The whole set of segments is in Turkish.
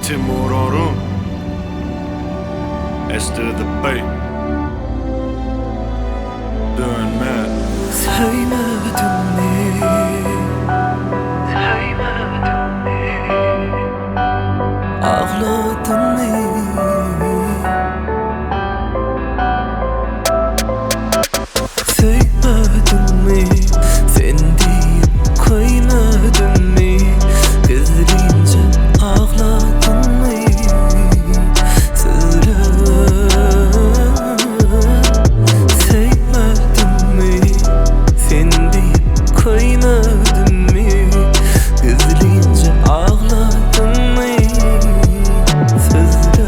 Timur Orun, Esther the Bay, dönme. Sevmedin mi? Ağladın mı? Sevmedin mi? Sen deyip koymadın mı? Kızılınca ağladın mı? Söyle. Sevmedin mi? Sen deyip koymadın mı? Kızılınca ağladın mı? Söyle.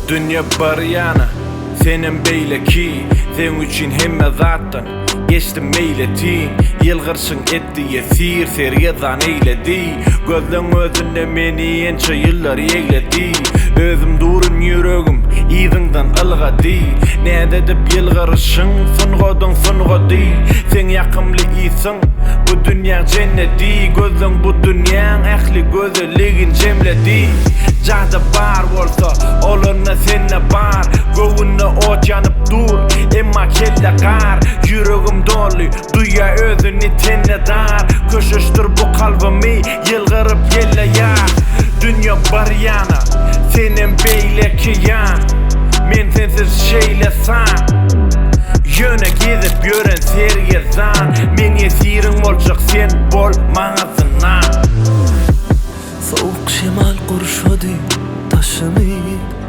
Dünya bariyana, senin beyle ki sen üçün hemme zattan geçtim meyletin. Yılgırsın etti yesir seriyazan eyledi. Gözden özünde meni ençe yıllar eyledi. Özüm durun yüreğim izinden ılgadı. Ne dedip yılgırışın sungodun değil. Sen yakımlı iyisin bu dünya cenneti. Gözün bu dünyanın ehli gözeliğin cemledi. Cahda bar olsa olurna senne bar. Göğünne ot yanıp dur emma kelle kar. Yüreğim dolu duya özünü tenne dar. Köşüştür bu kalbimi yılgırıp yelle ya. Dünya bariyana senin beyle kiyan. Men sensiz şeyle san. Yöne gezip gören seriye zan. Men yesirin olacak sen bolmağızına. Soğuk şemal kurşadı taşımı.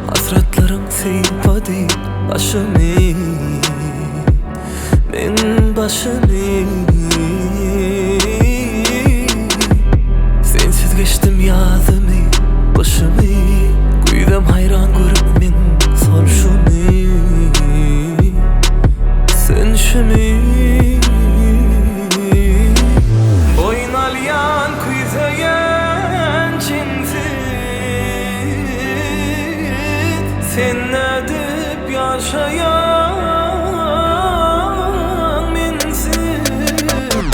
Hasretlerin seypadı başımı. Men başımı. Sensiz geçtim yazımı başımı. Güydüm hayran görüp men sorşumu. Sen şimi oynalyan kuyzayan cinsiz. Sen edip yaşayan mensiz.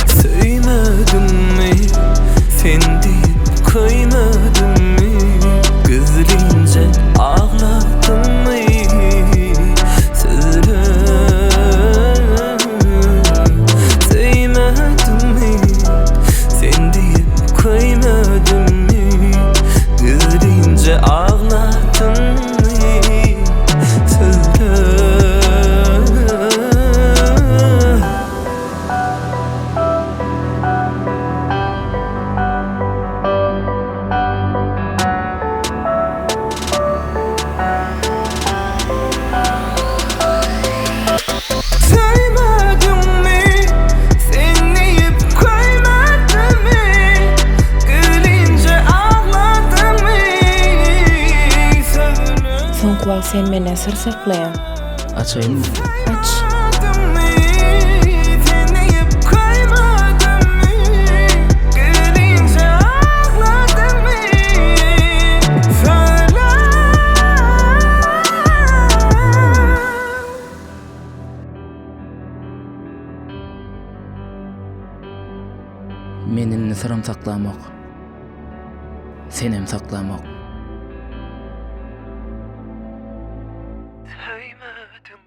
Sevmedin mi? Sen deyip koymadın mı? Kızılınca ağladın mı? Söyle. Sevmedin mi? Sen deyip koymadın mı? Kızılınca ağladın mı? Söyle. Sevmedin mi? Sen deyip koymadın mı? Gülünce ağladın mı? Söyle. Son kulak sen menden sır saklayan. Açayım mı? Aç. Sevmedin mi? Sen deyip koymadın mı? Gülünce ağladın mı? Söyle. Menin sırrım saklamak. Senem saklamak. Sevmedim